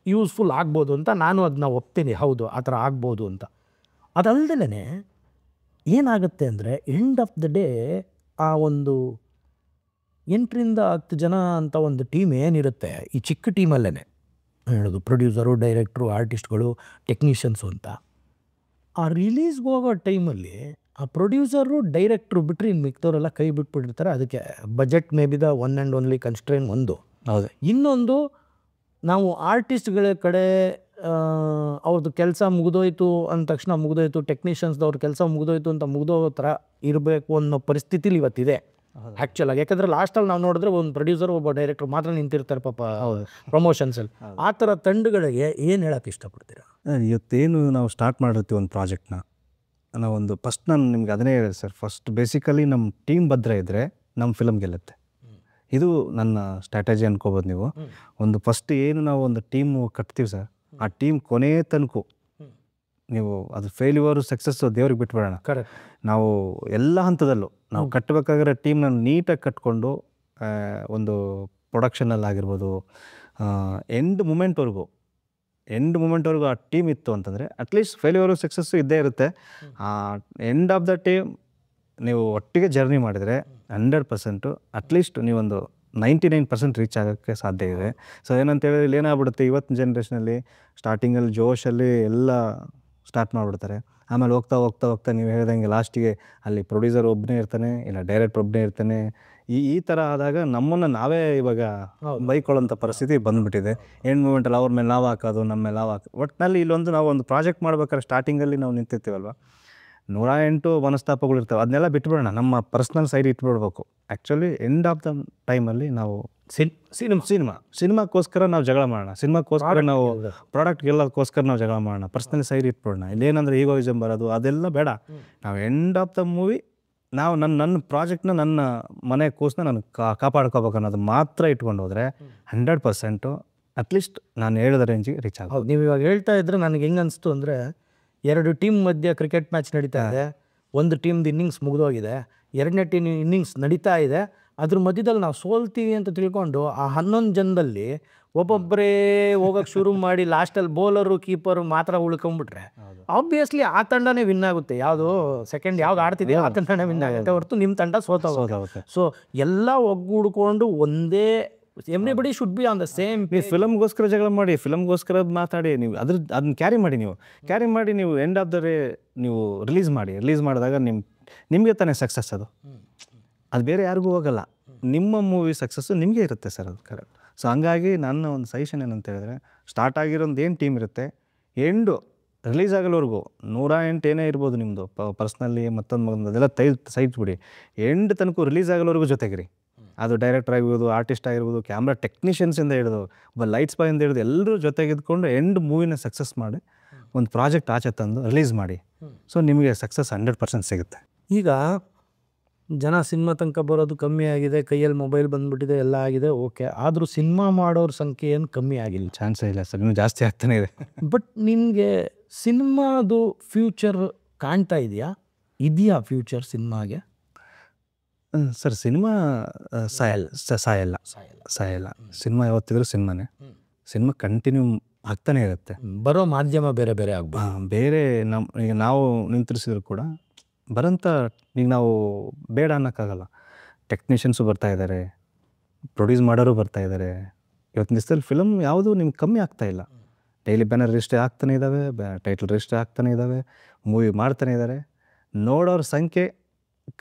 ಯೂಸ್ಫುಲ್ ಆಗ್ಬೋದು ಅಂತ. ನಾನು ಅದನ್ನ ಒಪ್ತೀನಿ, ಹೌದು ಆ ಥರ ಆಗ್ಬೋದು ಅಂತ. ಅದಲ್ಲದೇ ಏನಾಗುತ್ತೆ ಅಂದರೆ ಎಂಡ್ ಆಫ್ ದ ಡೇ ಆ ಒಂದು 8ರಿಂದ 10 ಜನ ಅಂತ ಒಂದು ಟೀಮ್ ಏನಿರುತ್ತೆ, ಈ ಚಿಕ್ಕ ಟೀಮಲ್ಲೇ ಹೇಳೋದು ಪ್ರೊಡ್ಯೂಸರು, ಡೈರೆಕ್ಟ್ರು, ಆರ್ಟಿಸ್ಟ್ಗಳು, ಟೆಕ್ನಿಷಿಯನ್ಸು ಅಂತ, ಆ ರಿಲೀಸ್ಗೆ ಹೋಗೋ ಟೈಮಲ್ಲಿ ಆ ಪ್ರೊಡ್ಯೂಸರು, ಡೈರೆಕ್ಟ್ರು ಬಿಟ್ಟರೆ ಇನ್ನು ಮಿಕ್ತವರೆಲ್ಲ ಕೈ ಬಿಟ್ಬಿಟ್ಟಿರ್ತಾರೆ. ಅದಕ್ಕೆ budget may be the one and only constrain ಒಂದು. ಹೌದು. ಇನ್ನೊಂದು, ನಾವು ಆರ್ಟಿಸ್ಟ್ಗಳ ಕಡೆ ಅವ್ರದ್ದು ಕೆಲಸ ಮುಗಿದೋಯ್ತು ಅಂದ ತಕ್ಷಣ ಮುಗಿದೋಯ್ತು, ಟೆಕ್ನಿಷಿಯನ್ಸ್ದವ್ರ ಕೆಲಸ ಮುಗಿದೋಯ್ತು ಅಂತ ಮುಗಿದೋ ಥರ ಇರಬೇಕು ಅನ್ನೋ ಪರಿಸ್ಥಿತಿಲಿ ಇವತ್ತಿದೆ. ಆ್ಯಕ್ಚುಲಾಗಿ. ಯಾಕಂದರೆ ಲಾಸ್ಟಲ್ಲಿ ನಾವು ನೋಡಿದ್ರೆ ಒಂದು ಪ್ರೊಡ್ಯೂಸರ್ ಒಬ್ಬ ಡೈರೆಕ್ಟರ್ ಮಾತ್ರ ನಿಂತಿರ್ತಾರೆ ಪಾಪ ಪ್ರಮೋಷನ್ಸಲ್ಲಿ. ಆ ಥರ ತಂಡಗಳಿಗೆ ಏನು ಹೇಳೋಕ್ಕೆ ಇಷ್ಟಪಡ್ತೀರಾ? ಇವತ್ತೇನು ನಾವು ಸ್ಟಾರ್ಟ್ ಮಾಡಿರ್ತೀವಿ ಒಂದು ಪ್ರಾಜೆಕ್ಟ್ನ, ನಾವೊಂದು ಫಸ್ಟ್ ನಾನು ನಿಮ್ಗೆ ಅದನ್ನೇ ಹೇಳಿದೆ ಸರ್, ಫಸ್ಟ್ ಬೇಸಿಕಲಿ ನಮ್ಮ ಟೀಮ್ ಭದ್ರ ಇದ್ದರೆ ನಮ್ಮ ಫಿಲಮ್ ಗೆಲ್ಲುತ್ತೆ. ಇದು ನನ್ನ ಸ್ಟ್ರಾಟಜಿ ಅನ್ಕೋಬೋದು ನೀವು. ಒಂದು ಫಸ್ಟ್ ಏನು ನಾವು ಒಂದು ಟೀಮು ಕಟ್ತೀವಿ ಸರ್, ಆ ಟೀಮ್ ಕೊನೆ ತನಕ ನೀವು ಅದು ಫೇಲ್ಯೂರು ಸಕ್ಸಸ್ಸು ದೇವ್ರಿಗೆ ಬಿಟ್ಬಿಡೋಣ. ಕರೆಕ್ಟ್. ನಾವು ಎಲ್ಲ ಹಂತದಲ್ಲೂ ನಾವು ಕಟ್ಟಬೇಕಾಗಿರೋ ಟೀಮ್ನ ನೀಟಾಗಿ ಕಟ್ಕೊಂಡು ಒಂದು ಪ್ರೊಡಕ್ಷನಲ್ಲಾಗಿರ್ಬೋದು ಎಂಡ್ ಮೂಮೆಂಟ್ವರೆಗೂ ಆ ಟೀಮ್ ಇತ್ತು ಅಂತಂದರೆ ಅಟ್ಲೀಸ್ಟ್ ಫೇಲ್ಯೂರು ಸಕ್ಸಸ್ಸು ಇದ್ದೇ ಇರುತ್ತೆ. ಆ ಎಂಡ್ ಆಫ್ ದ ಟೀಮ್ ನೀವು ಒಟ್ಟಿಗೆ ಜರ್ನಿ ಮಾಡಿದರೆ 100% ಅಟ್ಲೀಸ್ಟ್ ನೀವೊಂದು 99% ರೀಚ್ ಆಗೋಕ್ಕೆ ಸಾಧ್ಯ ಇದೆ. ಸೊ ಏನಂತ ಹೇಳಿದ್ರೆ ಇಲ್ಲಿ ಏನಾಗ್ಬಿಡುತ್ತೆ, ಇವತ್ತಿನ ಜನ್ರೇಷನಲ್ಲಿ ಸ್ಟಾರ್ಟಿಂಗಲ್ಲಿ ಜೋಶಲ್ಲಿ ಎಲ್ಲ ಸ್ಟಾರ್ಟ್ ಮಾಡಿಬಿಡ್ತಾರೆ. ಆಮೇಲೆ ಹೋಗ್ತಾ ಹೋಗ್ತಾ ಹೋಗ್ತಾ ನೀವು ಹೇಳ್ದಂಗೆ ಲಾಸ್ಟಿಗೆ ಅಲ್ಲಿ ಪ್ರೊಡ್ಯೂಸರ್ ಒಬ್ಬನೇ ಇರ್ತಾನೆ, ಇಲ್ಲ ಡೈರೆಕ್ಟರ್ ಒಬ್ಬನೇ ಇರ್ತಾನೆ. ಈ ಥರ ಆದಾಗ ನಮ್ಮನ್ನು ನಾವೇ ಇವಾಗ ಬೈಕೊಳ್ಳೋಂಥ ಪರಿಸ್ಥಿತಿ ಬಂದುಬಿಟ್ಟಿದೆ. ಎಂಡ್ ಮೂಮೆಂಟಲ್ಲಿ ಅವ್ರ ಮೇಲೆ ನಾವು ಹಾಕೋದು, ನಮ್ಮ ಮೇಲೆ ನಾವು ಹಾಕೋದು. ಒಟ್ಟಿನಲ್ಲಿ ಇಲ್ಲೊಂದು ನಾವು ಒಂದು ಪ್ರಾಜೆಕ್ಟ್ ಮಾಡ್ಬೇಕಾದ್ರೆ ಸ್ಟಾರ್ಟಿಂಗಲ್ಲಿ ನಾವು ನಿಂತಿರ್ತೀವಲ್ವ, 108 ಮನಸ್ತಾಪಗಳು ಇರ್ತವೆ, ಅದನ್ನೆಲ್ಲ ಬಿಟ್ಬಿಡೋಣ, ನಮ್ಮ ಪರ್ಸ್ನಲ್ ಸೈಡ್ ಇಟ್ಬಿಡ್ಬೇಕು. ಆ್ಯಕ್ಚುಲಿ ಎಂಡ್ ಆಫ್ ದ ಟೈಮಲ್ಲಿ ನಾವು ಸಿನಿಮಾಕ್ಕೋಸ್ಕರ ನಾವು ಜಗಳ ಮಾಡೋಣ, ಸಿನಿಮಾಕ್ಕೋಸ್ಕರ ನಾವು ಪ್ರಾಡಕ್ಟ್ ಗೆಲ್ಲೋದಕ್ಕೋಸ್ಕರ ನಾವು ಜಗಳ ಮಾಡೋಣ, ಪರ್ಸ್ನಲ್ ಸೈಡ್ ಇಟ್ಬಿಡೋಣ. ಇಲ್ಲೇನಂದ್ರೆ ಈಗೋಯಿಸಮ್ ಬರೋದು ಅದೆಲ್ಲ ಬೇಡ. ನಾವು ಎಂಡ್ ಆಫ್ ದ ಮೂವಿ ನಾವು ನನ್ನ ಪ್ರಾಜೆಕ್ಟ್ನ, ನನ್ನ ಮನೆ ಕೋಸ್ನ ನಾನು ಕಾಪಾಡ್ಕೋಬೇಕು ಅನ್ನೋದು ಮಾತ್ರ ಇಟ್ಕೊಂಡು ಹೋದರೆ 100% ಅಟ್ಲೀಸ್ಟ್ ನಾನು ಹೇಳಿದ ರೇಂಜಿಗೆ ರೀಚ್ ಆಗೋದು. ನೀವು ಇವಾಗ ಹೇಳ್ತಾ ಇದ್ರೆ ನನಗೆ ಹೆಂಗೆ ಅನಿಸ್ತು ಅಂದರೆ, 2 ಟೀಮ್ ಮಧ್ಯೆ ಕ್ರಿಕೆಟ್ ಮ್ಯಾಚ್ ನಡೀತಾ ಇದೆ, ಒಂದು ಟೀಮ್ದು ಇನ್ನಿಂಗ್ಸ್ ಮುಗಿದೋಗಿದೆ, 2ನೇ ಟೀಮ್ ಇನ್ನಿಂಗ್ಸ್ ನಡೀತಾ ಇದೆ. ಅದ್ರ ಮಧ್ಯದಲ್ಲಿ ನಾವು ಸೋಲ್ತೀವಿ ಅಂತ ತಿಳ್ಕೊಂಡು ಆ 11 ಜನದಲ್ಲಿ ಒಬ್ಬೊಬ್ಬರೇ ಹೋಗೋಕ್ಕೆ ಶುರು ಮಾಡಿ ಲಾಸ್ಟಲ್ಲಿ ಬೌಲರು ಕೀಪರು ಮಾತ್ರ ಉಳ್ಕೊಂಡ್ಬಿಟ್ರೆ ಆಬ್ವಿಯಸ್ಲಿ ಆ ತಂಡನೇ ವಿನ್ ಆಗುತ್ತೆ. ಯಾವುದು ಸೆಕೆಂಡ್ ಯಾವ್ದು ಆಡ್ತಿದೆಯೋ ಆ ತಂಡನೇ ವಿನ್ ಆಗುತ್ತೆ ಹೊರತು ನಿಮ್ಮ ತಂಡ ಸೋತೋಗುತ್ತೆ. ಸೊ ಎಲ್ಲ ಒಗ್ಗೂಡ್ಕೊಂಡು ಒಂದೇ, everybody should be on the same. ಫಿಲಮ್ಗೋಸ್ಕರ ಜಗಳ ಮಾಡಿ, ಫಿಲಮ್ಗೋಸ್ಕರ ಮಾತಾಡಿ, ನೀವು ಅದನ್ನ ಕ್ಯಾರಿ ಮಾಡಿ ನೀವು ಎಂಡ್ ಆಫ್ ದ ಡೇ ನೀವು ರಿಲೀಸ್ ಮಾಡಿದಾಗ ನಿಮಗೆ ತಾನೇ ಸಕ್ಸಸ್. ಅದು ಬೇರೆ ಯಾರಿಗೂ ಹೋಗಲ್ಲ. ನಿಮ್ಮ ಮೂವಿ ಸಕ್ಸಸ್ಸು ನಿಮಗೆ ಇರುತ್ತೆ ಸರ್, ಅದು ಕರೆಕ್ಟ್. ಸೊ ಹಂಗಾಗಿ ನನ್ನ ಒಂದು ಸಜೆಷನ್ ಏನಂತ ಹೇಳಿದ್ರೆ, ಸ್ಟಾರ್ಟ್ ಆಗಿರೋದು ಏನು ಟೀಮ್ ಇರುತ್ತೆ, ಎಂಡು ರಿಲೀಸ್ ಆಗೋವರೆಗೂ 108 ಏನೇ ಇರ್ಬೋದು ನಿಮ್ಮದು ಪರ್ಸ್ನಲ್ಲಿ ಮತ್ತೊಂದು ಅದೆಲ್ಲ ಸೈಟ್ ಬಿಡಿ, ಎಂಡ್ ತನಕ ರಿಲೀಸ್ ಆಗೋವರೆಗೂ ಜೊತೆಗಿರಿ. ಅದು ಡೈರೆಕ್ಟರ್ ಆಗಿರ್ಬೋದು, ಆರ್ಟಿಸ್ಟ್ ಆಗಿರ್ಬೋದು, ಕ್ಯಾಮ್ರಾ ಟೆಕ್ನಿಷಿಯನ್ಸಿಂದ ಹಿಡಿದು ಒಬ್ಬ ಲೈಟ್ಸ್ ಬಾಯಿಂದ ಹಿಡಿದು ಎಲ್ಲರೂ ಜೊತೆಗಿದ್ಕೊಂಡು ಎಂಡ್ ಮೂವಿನ ಸಕ್ಸಸ್ ಮಾಡಿ ಒಂದು ಪ್ರಾಜೆಕ್ಟ್ ಆಚೆ ತಂದು ರಿಲೀಸ್ ಮಾಡಿ. ಸೊ ನಿಮಗೆ ಸಕ್ಸಸ್ 100% ಸಿಗುತ್ತೆ. ಈಗ ಜನ ಸಿನಿಮಾ ತನಕ ಬರೋದು ಕಮ್ಮಿ ಆಗಿದೆ, ಕೈಯಲ್ಲಿ ಮೊಬೈಲ್ ಬಂದುಬಿಟ್ಟಿದೆ, ಎಲ್ಲ ಆಗಿದೆ, ಓಕೆ. ಆದರೂ ಸಿನಿಮಾ ಮಾಡೋರ ಸಂಖ್ಯೆ ಏನು ಕಮ್ಮಿ ಆಗಿಲ್ಲ, ಚಾನ್ಸೇ ಇಲ್ಲ ಸರ್, ಇನ್ನೂ ಜಾಸ್ತಿ ಆಗ್ತಾನೆ ಇದೆ. ಬಟ್ ನಿಮಗೆ ಸಿನಿಮಾದು ಫ್ಯೂಚರ್ ಕಾಣ್ತಾ ಇದೆಯಾ ಫ್ಯೂಚರ್ ಸಿನಿಮಾಗೆ? ಸರ್ ಸಿನಿಮಾ ಸಾಯಲ್ಲ. ಸಿನಿಮಾ ಯಾವತ್ತಿದ್ರು ಸಿನಿಮಾ ಕಂಟಿನ್ಯೂ ಆಗ್ತಾನೆ ಇರುತ್ತೆ. ಬರೋ ಮಾಧ್ಯಮ ಬೇರೆ ಬೇರೆ ಆಗ್ಬೋದು. ಬೇರೆ ಈಗ ನಾವು ನಿಂತಿರಿಸಿದ್ರು ಕೂಡ ಬರೋಂಥ, ಈಗ ನಾವು ಬೇಡ ಅನ್ನೋಕ್ಕಾಗಲ್ಲ. ಟೆಕ್ನಿಷಿಯನ್ಸು ಬರ್ತಾ ಇದ್ದಾರೆ, ಪ್ರೊಡ್ಯೂಸ್ ಮಾಡೋರು ಬರ್ತಾ ಇದ್ದಾರೆ. ಇವತ್ತಿನ ದಿವಸದಲ್ಲಿ ಫಿಲಮ್ ಯಾವುದು ನಿಮ್ಗೆ ಕಮ್ಮಿ ಆಗ್ತಾ ಇಲ್ಲ. ಡೈಲಿ ಬ್ಯಾನರ್ ರಿಜಿಸ್ಟ್ರಿ ಆಗ್ತಾನೆ ಇದ್ದಾವೆ, ಟೈಟಲ್ ರಿಜಿಸ್ಟ್ರಿ ಆಗ್ತಾನೆ ಇದ್ದಾವೆ, ಮೂವಿ ಮಾಡ್ತಾನೆ ಇದ್ದಾರೆ. ನೋಡೋರ ಸಂಖ್ಯೆ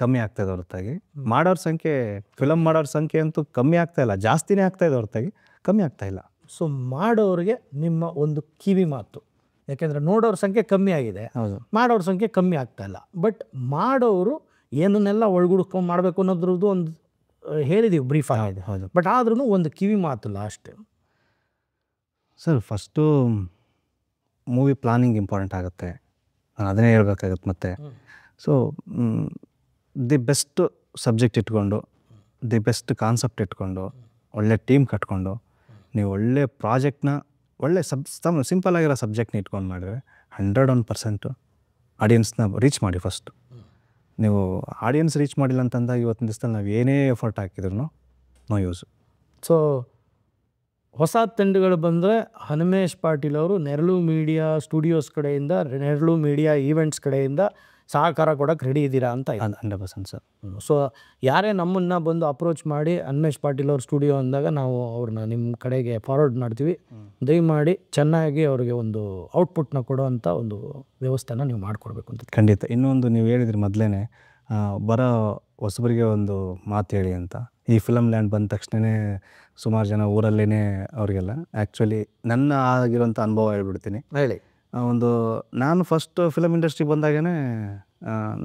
ಕಮ್ಮಿ ಆಗ್ತಾಯಿದೆ ಹೊರತಾಗಿ ಮಾಡೋರ ಸಂಖ್ಯೆ, ಫಿಲಮ್ ಮಾಡೋರ ಸಂಖ್ಯೆ ಅಂತೂ ಕಮ್ಮಿ ಆಗ್ತಾಯಿಲ್ಲ, ಜಾಸ್ತಿನೇ ಆಗ್ತಾಯಿದೆ ಹೊರತಾಗಿ ಕಮ್ಮಿ ಆಗ್ತಾಯಿಲ್ಲ. ಸೊ ಮಾಡೋರಿಗೆ ನಿಮ್ಮ ಒಂದು ಕಿವಿ ಮಾತು, ಯಾಕೆಂದರೆ ನೋಡೋರ ಸಂಖ್ಯೆ ಕಮ್ಮಿ ಆಗಿದೆ, ಹೌದು, ಮಾಡೋರ ಸಂಖ್ಯೆ ಕಮ್ಮಿ ಆಗ್ತಾಯಿಲ್ಲ. ಬಟ್ ಮಾಡೋರು ಏನನ್ನೆಲ್ಲ ಒಳಗುಡ್ಕೊಂಡು ಮಾಡಬೇಕು ಅನ್ನೋದ್ರದ್ದು ಒಂದು ಹೇಳಿದ್ದೀವಿ ಬ್ರೀಫ್ ಆಗಿದೆ. ಹೌದು. ಬಟ್ ಆದ್ರೂ ಒಂದು ಕಿವಿ ಮಾತು last. Sir first movie planning important ಆಗುತ್ತೆ, ನಾನು ಅದನ್ನೇ ಹೇಳ್ಬೇಕಾಗತ್ತೆ. ಮತ್ತು ಸೊ ದಿ ಬೆಸ್ಟ್ ಸಬ್ಜೆಕ್ಟ್ ಇಟ್ಕೊಂಡು, ದಿ ಬೆಸ್ಟ್ ಕಾನ್ಸೆಪ್ಟ್ ಇಟ್ಕೊಂಡು, ಒಳ್ಳೆ ಟೀಮ್ ಕಟ್ಕೊಂಡು, ನೀವು ಒಳ್ಳೆ ಪ್ರಾಜೆಕ್ಟ್ನ, ಒಳ್ಳೆ ಸಿಂಪಲ್ ಆಗಿರೋ ಸಬ್ಜೆಕ್ಟ್ನ ಇಟ್ಕೊಂಡು ಮಾಡಿದ್ರೆ 101% ಆಡಿಯನ್ಸ್ನ ರೀಚ್ ಮಾಡಿ. ಫಸ್ಟ್ ನೀವು ಆಡಿಯನ್ಸ್ ರೀಚ್ ಮಾಡಿಲ್ಲ ಅಂತಂದಾಗ ಇವತ್ತಿನ ದಿವಸದಲ್ಲಿ ನಾವು ಏನೇ ಎಫರ್ಟ್ ಹಾಕಿದ್ರು ನೋ ಯೂಸು. ಸೊ ಹೊಸ ತಂಡಗಳು ಬಂದರೆ ಹನುಮೇಶ್ ಪಾಟೀಲ್ ಅವರು ನೆರಳು ಮೀಡಿಯಾ ಸ್ಟುಡಿಯೋಸ್ ಕಡೆಯಿಂದ, ನೆರಳು ಮೀಡಿಯಾ ಈವೆಂಟ್ಸ್ ಕಡೆಯಿಂದ ಸಹಕಾರ ಕೊಡೋಕ್ಕೆ ರೆಡಿ ಇದ್ದೀರಾ ಅಂತ? 100% ಸರ್. ಸೊ ಯಾರೇ ನಮ್ಮನ್ನು ಬಂದು ಅಪ್ರೋಚ್ ಮಾಡಿ ಹನುಮೇಶ್ ಪಾಟೀಲ್ ಅವ್ರ ಸ್ಟುಡಿಯೋ ಅಂದಾಗ ನಾವು ಅವ್ರನ್ನ ನಿಮ್ಮ ಕಡೆಗೆ ಫಾರ್ವರ್ಡ್ ಮಾಡ್ತೀವಿ. ದಯಮಾಡಿ ಚೆನ್ನಾಗಿ ಅವ್ರಿಗೆ ಒಂದು ಔಟ್ಪುಟ್ನ ಕೊಡೋವಂಥ ಒಂದು ವ್ಯವಸ್ಥೆನ ನೀವು ಮಾಡಿಕೊಡ್ಬೇಕು ಅಂತ. ಖಂಡಿತ. ಇನ್ನೊಂದು ನೀವು ಹೇಳಿದ್ರಿ ಮೊದಲೇ, ಬರೋ ಹೊಸಬರಿಗೆ ಒಂದು ಮಾತು ಹೇಳಿ ಅಂತ. ಈ ಫಿಲಮ್ ಲ್ಯಾಂಡ್ ಬಂದ ತಕ್ಷಣವೇ ಸುಮಾರು ಜನ ಊರಲ್ಲೇ ಅವರಿಗೆಲ್ಲ, ಆ್ಯಕ್ಚುಲಿ ನನ್ನ ಆಗಿರೋಂಥ ಅನುಭವ ಹೇಳ್ಬಿಡ್ತೀನಿ. ಹೇಳಿ. ನಾನು ಫಸ್ಟ್ ಫಿಲಮ್ ಇಂಡಸ್ಟ್ರಿ ಬಂದಾಗೇ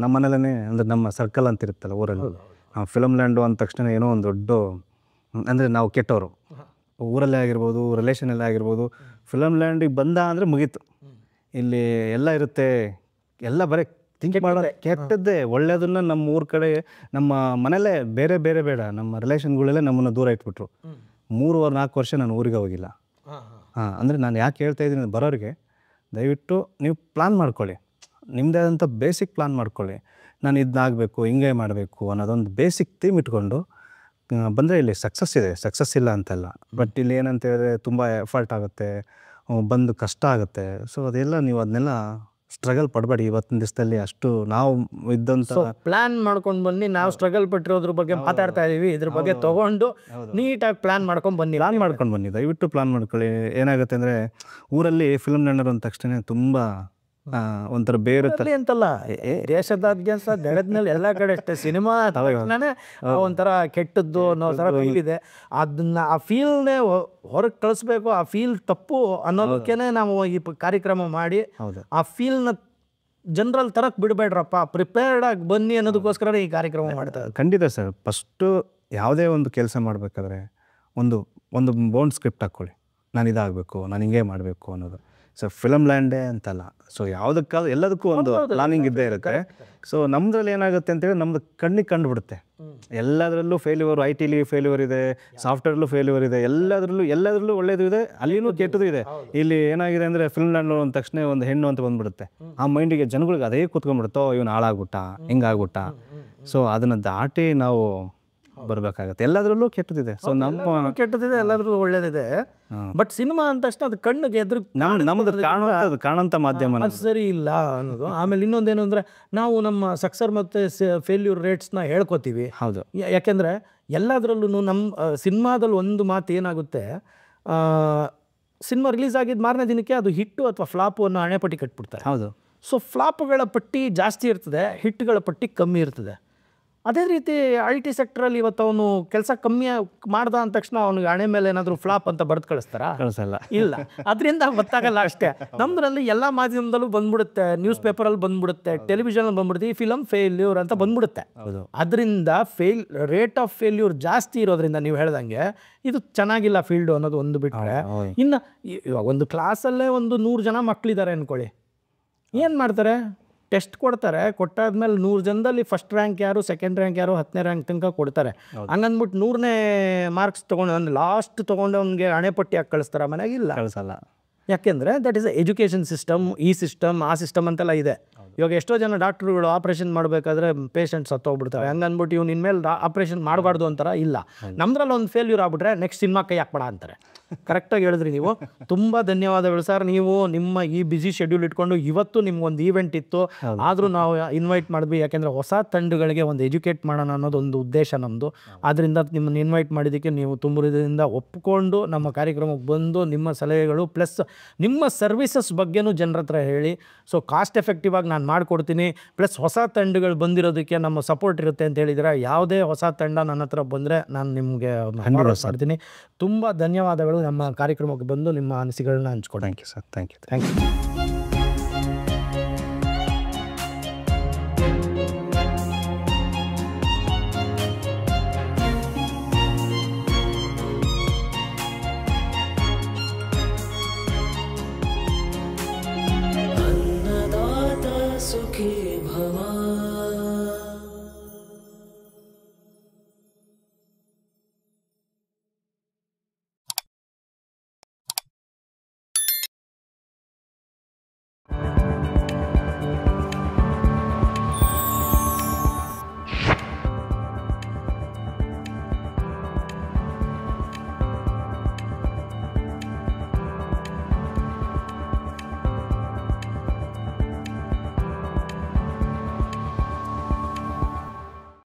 ನಮ್ಮ ಮನೇಲೇ, ಅಂದರೆ ನಮ್ಮ ಸರ್ಕಲ್ ಅಂತ ಇರುತ್ತಲ್ಲ ಊರಲ್ಲಿ, ಫಿಲಮ್ ಲ್ಯಾಂಡು ಅಂದ ತಕ್ಷಣ ಏನೋ ಒಂದು ದೊಡ್ಡ ಅಂದರೆ ನಾವು ಕೆಟ್ಟವರು, ಊರಲ್ಲೇ ಆಗಿರ್ಬೋದು, ರಿಲೇಷನಲ್ಲೇ ಆಗಿರ್ಬೋದು. ಫಿಲಮ್ ಲ್ಯಾಂಡಿಗೆ ಬಂದ ಅಂದರೆ ಮುಗೀತು. ಇಲ್ಲಿ ಎಲ್ಲ ಇರುತ್ತೆ, ಎಲ್ಲ ಬರೀ ಥಿಂಕ್ ಮಾಡೋದು ಕೆಟ್ಟದ್ದೇ. ಒಳ್ಳೆಯದನ್ನು ನಮ್ಮ ಊರ ಕಡೆ, ನಮ್ಮ ಮನೆಯಲ್ಲೇ ಬೇರೆ ಬೇರೆ ಬೇಡ, ನಮ್ಮ ರಿಲೇಷನ್ಗಳಲ್ಲೇ ನಮ್ಮನ್ನು ದೂರ ಇಟ್ಬಿಟ್ರು. 3-4 ವರ್ಷ ನಾನು ಊರಿಗೆ ಹೋಗಿಲ್ಲ. ಅಂದರೆ ನಾನು ಯಾಕೆ ಹೇಳ್ತಾ ಇದ್ದೀನಿ, ಬರೋರಿಗೆ ದಯವಿಟ್ಟು ನೀವು ಪ್ಲ್ಯಾನ್ ಮಾಡ್ಕೊಳ್ಳಿ, ನಿಮ್ಮದೇ ಆದಂಥ ಬೇಸಿಕ್ ಪ್ಲ್ಯಾನ್ ಮಾಡ್ಕೊಳ್ಳಿ. ನಾನು ಇದನ್ನಾಗಬೇಕು, ಹಿಂಗೆ ಮಾಡಬೇಕು ಅನ್ನೋದೊಂದು ಬೇಸಿಕ್ ಥೀಮ್ ಇಟ್ಕೊಂಡು ಬಂದರೆ ಇಲ್ಲಿ ಸಕ್ಸಸ್ ಇದೆ, ಸಕ್ಸಸ್ ಇಲ್ಲ ಅಂತಲ್ಲ. ಬಟ್ ಇಲ್ಲಿ ಏನಂತ ಹೇಳಿದ್ರೆ ತುಂಬ ಎಫರ್ಟ್ ಆಗುತ್ತೆ, ಬಂದು ಕಷ್ಟ ಆಗುತ್ತೆ. ಸೊ ಅದೆಲ್ಲ ನೀವು ಅದನ್ನೆಲ್ಲ ಸ್ಟ್ರಗಲ್ ಪಡಬೇಡಿ. ಇವತ್ತಿನ ದಿವಸದಲ್ಲಿ ಅಷ್ಟು ನಾವು ಇದ್ದಂಥ ಪ್ಲಾನ್ ಮಾಡ್ಕೊಂಡು ಬನ್ನಿ. ನಾವು ಸ್ಟ್ರಗಲ್ ಪಟ್ಟಿರೋದ್ರ ಬಗ್ಗೆ ಮಾತಾಡ್ತಾ ಇದೀವಿ, ಇದ್ರ ಬಗ್ಗೆ ತಗೊಂಡು ನೀಟಾಗಿ ಪ್ಲಾನ್ ಮಾಡ್ಕೊಂಡು ಬನ್ನಿ. ದಯವಿಟ್ಟು ಪ್ಲಾನ್ ಮಾಡ್ಕೊಳ್ಳಿ. ಏನಾಗುತ್ತೆ ಅಂದರೆ ಊರಲ್ಲಿ ಫಿಲ್ಮ್ ಲ್ಯಾಂಡರ್ ಅಂದ ತಕ್ಷಣ ತುಂಬ ಒಂಥರ ಬೇರೆ ಅಂತಲ್ಲ, ದೇಶದಾದ್ಯಂತ ಬೆಳೆದ್ಮೇಲೆ ಎಲ್ಲ ಕಡೆ ಅಷ್ಟೇ ಸಿನಿಮಾ ಒಂಥರ ಕೆಟ್ಟದ್ದು ಅನ್ನೋ ಥರ ಫೀಲ್ ಇದೆ. ಅದನ್ನ ಆ ಫೀಲ್ನೇ ಹೊರಗೆ ಕಳಿಸ್ಬೇಕು. ಆ ಫೀಲ್ ತಪ್ಪು ಅನ್ನೋದಕ್ಕೇನೆ ನಾವು ಈ ಕಾರ್ಯಕ್ರಮ ಮಾಡಿ ಆ ಫೀಲ್ನ ಜನರಲ್ಲಿ ತರಕ್ಕೆ ಬಿಡಬೇಡ್ರಪ್ಪ, ಪ್ರಿಪೇರ್ಡ್ ಆಗಿ ಬನ್ನಿ ಅನ್ನೋದಕ್ಕೋಸ್ಕರ ಈ ಕಾರ್ಯಕ್ರಮ ಮಾಡ್ತಾರೆ. ಖಂಡಿತ ಸರ್. ಫಸ್ಟು ಯಾವುದೇ ಒಂದು ಕೆಲಸ ಮಾಡಬೇಕಾದ್ರೆ ಒಂದು ಬೋಂಡ್ ಸ್ಕ್ರಿಪ್ಟ್ ಹಾಕ್ಕೊಳ್ಳಿ, ನಾನು ಇದಾಗಬೇಕು, ನಾನು ಹಿಂಗೆ ಮಾಡಬೇಕು ಅನ್ನೋದು. ಸೊ ಫಿಲಮ್ ಲ್ಯಾಂಡೇ ಅಂತಲ್ಲ, ಸೊ ಯಾವುದಕ್ಕಾದ್ರೂ ಎಲ್ಲದಕ್ಕೂ ಒಂದು ಪ್ಲಾನಿಂಗ್ ಇದ್ದೇ ಇರುತ್ತೆ. ಸೊ ನಮ್ಮದ್ರಲ್ಲಿ ಏನಾಗುತ್ತೆ ಅಂತೇಳಿ ನಮ್ಮದು ಕಣ್ಣಿಗೆ ಕಂಡುಬಿಡುತ್ತೆ. ಎಲ್ಲದರಲ್ಲೂ ಫೇಲ್ಯೂರ್, ಐ ಟಿಲಿ ಫೇಲ್ಯೂರ್ ಇದೆ, ಸಾಫ್ಟ್ವೇರ್ಲ್ಲೂ ಫೇಲ್ಯೂರ್ ಇದೆ, ಎಲ್ಲದರಲ್ಲೂ ಒಳ್ಳೇದು ಇದೆ, ಅಲ್ಲಿನೂ ಕೆಟ್ಟದು ಇದೆ. ಇಲ್ಲಿ ಏನಾಗಿದೆ ಅಂದರೆ ಫಿಲ್ಮ್ ಲ್ಯಾಂಡ್ ಅಂದ ತಕ್ಷಣ ಒಂದು ಹೆಣ್ಣು ಅಂತ ಬಂದ್ಬಿಡುತ್ತೆ. ಆ ಮೈಂಡಿಗೆ ಜನಗಳಿಗೆ ಅದೇ ಕೂತ್ಕೊಂಡ್ಬಿಡುತ್ತೋ, ಇವನು ಹಾಳಾಗ್ಬಿಟ್ಟ, ಹಿಂಗಾಗ್ಬಿಟ್ಟ. ಸೊ ಅದನ್ನು ದಾಟಿ ನಾವು ಬರಬೇಕಾಗತ್ತೆ. ಎಲ್ಲದರಲ್ಲೂ ಕೆಟ್ಟದಿದೆ. ಸೊ ನಮ್ಮ ಕೆಟ್ಟದಿದೆ, ಎಲ್ಲದ್ರಲ್ಲೂ ಒಳ್ಳೇದಿದೆ. ಬಟ್ ಸಿನಿಮಾ ಅಂದ ತಕ್ಷಣ ಅದು ಕಣ್ಣಿಗೆ ಎದುರು ನಮ್ಮದು ಕಾಣಂತ ಮಾಧ್ಯಮ ಸರಿ ಇಲ್ಲ ಅನ್ನೋದು. ಆಮೇಲೆ ಇನ್ನೊಂದೇನು ಅಂದರೆ, ನಾವು ನಮ್ಮ ಸಕ್ಸಸ್ ಮತ್ತು ಫೇಲ್ಯೂರ್ ರೇಟ್ಸ್ನ ಹೇಳ್ಕೊತೀವಿ. ಹೌದು. ಯಾಕೆಂದರೆ ಎಲ್ಲದರಲ್ಲೂ ನಮ್ಮ ಸಿನಿಮಾದಲ್ಲಿ ಒಂದು ಮಾತು ಏನಾಗುತ್ತೆ, ಸಿನಿಮಾ ರಿಲೀಸ್ ಆಗಿದ್ದು ಮಾರನೇ ದಿನಕ್ಕೆ ಅದು ಹಿಟ್ಟು ಅಥವಾ ಫ್ಲಾಪು ಅನ್ನೋ ಹಣೆಪಟ್ಟಿ ಕಟ್ಬಿಡ್ತಾರೆ. ಹೌದು. ಸೊ ಫ್ಲಾಪ್ಗಳ ಪಟ್ಟಿ ಜಾಸ್ತಿ ಇರ್ತದೆ, ಹಿಟ್ಗಳ ಪಟ್ಟಿ ಕಮ್ಮಿ ಇರ್ತದೆ. ಅದೇ ರೀತಿ ಐ ಟಿ ಸೆಕ್ಟ್ರಲ್ಲಿ ಇವತ್ತು ಅವನು ಕೆಲಸ ಕಮ್ಮಿ ಮಾಡ್ದ ಅಂದ ತಕ್ಷಣ ಅವನಿಗೆ ಹಣೆ ಮೇಲೆ ಏನಾದರೂ ಫ್ಲಾಪ್ ಅಂತ ಬರೆದು ಕಳಿಸ್ತಾರ? ಇಲ್ಲ. ಅದರಿಂದ ಗೊತ್ತಾಗಲ್ಲ ಅಷ್ಟೇ. ನಮ್ಮದ್ರಲ್ಲಿ ಎಲ್ಲ ಮಾಧ್ಯಮದಲ್ಲೂ ಬಂದ್ಬಿಡುತ್ತೆ, ನ್ಯೂಸ್ ಪೇಪರಲ್ಲಿ ಬಂದ್ಬಿಡುತ್ತೆ, ಟೆಲಿವಿಷನಲ್ಲಿ ಬಂದ್ಬಿಡುತ್ತೆ, ಈ ಫಿಲಮ್ ಫೇಲ್ಯೂರ್ ಅಂತ ಬಂದ್ಬಿಡುತ್ತೆ. ಅದರಿಂದ ರೇಟ್ ಆಫ್ ಫೇಲ್ಯೂರ್ ಜಾಸ್ತಿ ಇರೋದ್ರಿಂದ ನೀವು ಹೇಳ್ದಂಗೆ ಇದು ಚೆನ್ನಾಗಿಲ್ಲ ಫೀಲ್ಡು ಅನ್ನೋದು ಒಂದು ಬಿಟ್ಟರೆ, ಇನ್ನು ಒಂದು ಕ್ಲಾಸಲ್ಲೇ ಒಂದು 100 ಜನ ಮಕ್ಕಳಿದ್ದಾರೆ ಅಂದ್ಕೊಳ್ಳಿ, ಏನು ಮಾಡ್ತಾರೆ? ಟೆಸ್ಟ್ ಕೊಡ್ತಾರೆ. ಕೊಟ್ಟಾದ್ಮೇಲೆ 100 ಜನದಲ್ಲಿ ಫಸ್ಟ್ ರ್ಯಾಂಕ್ ಯಾರು, ಸೆಕೆಂಡ್ ರ್ಯಾಂಕ್ ಯಾರು, 10ನೇ ರ್ಯಾಂಕ್ ತನಕ ಕೊಡ್ತಾರೆ. ಹಂಗಂದ್ಬಿಟ್ಟು 100ನೇ ಮಾರ್ಕ್ಸ್ ತೊಗೊಂಡು ಲಾಸ್ಟ್ ತೊಗೊಂಡು ಅವ್ನಿಗೆ ಹಣೆಪಟ್ಟಿ ಹಾಕಿ ಕಳಿಸ್ತಾರೆ? ಮನೆಗಿಲ್ಲ, ಕಳಿಸಲ್ಲ. ಯಾಕೆಂದರೆ ದಟ್ ಈಸ್ ಎಜುಕೇಷನ್ ಸಿಸ್ಟಮ್, ಈ ಸಿಸ್ಟಮ್, ಆ ಸಿಸ್ಟಮ್ ಅಂತೆಲ್ಲ ಇದೆ. ಇವಾಗ ಎಷ್ಟೋ ಜನ ಡಾಕ್ಟ್ರುಗಳು ಆಪ್ರೇಷನ್ ಮಾಡಬೇಕಾದ್ರೆ ಪೇಷಂಟ್ ಸತ್ತೋಗ್ಬಿಡ್ತಾರೆ. ಹಂಗಂದ್ಬಿಟ್ಟು ಇವ್ನು ಇನ್ಮೇಲೆ ಆಪ್ರೇಷನ್ ಮಾಡಬಾರ್ದು ಅಂತಾರ? ಇಲ್ಲ. ನಮ್ದ್ರಲ್ಲಿ ಒಂದು ಫೇಲ್ಯೂರ್ ಆಗ್ಬಿಟ್ರೆ ನೆಕ್ಸ್ಟ್ ಸಿನಿಮಾ ಕೈ ಹಾಕ್ಬೇಡ ಅಂತಾರೆ. ಕರೆಕ್ಟಾಗಿ ಹೇಳಿದ್ರಿ ನೀವು. ತುಂಬ ಧನ್ಯವಾದಗಳು ಸರ್. ನೀವು ನಿಮ್ಮ ಈ ಬ್ಯುಸಿ ಶೆಡ್ಯೂಲ್ ಇಟ್ಕೊಂಡು ಇವತ್ತು ನಿಮ್ಗೊಂದು ಈವೆಂಟ್ ಇತ್ತು, ಆದರೂ ನಾವು ಇನ್ವೈಟ್ ಮಾಡಿದ್ವಿ. ಯಾಕೆಂದರೆ ಹೊಸ ತಂಡಗಳಿಗೆ ಒಂದು ಎಜುಕೇಟ್ ಮಾಡೋಣ ಅನ್ನೋದು ಒಂದು ಉದ್ದೇಶ ನಮ್ಮದು. ಆದ್ದರಿಂದ ನಿಮ್ಮನ್ನು ಇನ್ವೈಟ್ ಮಾಡಿದ್ದಕ್ಕೆ ನೀವು ತುಂಬದಿಂದ ಒಪ್ಪಿಕೊಂಡು ನಮ್ಮ ಕಾರ್ಯಕ್ರಮಕ್ಕೆ ಬಂದು ನಿಮ್ಮ ಸಲಹೆಗಳು ಪ್ಲಸ್ ನಿಮ್ಮ ಸರ್ವಿಸಸ್ ಬಗ್ಗೆನೂ ಜನರ ಹತ್ರ ಹೇಳಿ. ಸೊ ಕಾಸ್ಟ್ ಎಫೆಕ್ಟಿವ್ ಆಗಿ ನಾನು ಮಾಡಿಕೊಡ್ತೀನಿ, ಪ್ಲಸ್ ಹೊಸ ತಂಡಗಳು ಬಂದಿರೋದಕ್ಕೆ ನಮ್ಮ ಸಪೋರ್ಟ್ ಇರುತ್ತೆ ಅಂತ ಹೇಳಿದರೆ, ಯಾವುದೇ ಹೊಸ ತಂಡ ನನ್ನ ಹತ್ರ ಬಂದರೆ ನಾನು ನಿಮಗೆ ಮಾಡ್ತೀನಿ. ತುಂಬ ಧನ್ಯವಾದಗಳು ನಮ್ಮ ಕಾರ್ಯಕ್ರಮಕ್ಕೆ ಬಂದು ನಿಮ್ಮ ಅನಿಸಿಕೆಗಳನ್ನ ಹಂಚ್ಕೊಡಿ. Thank you sir. Thank you.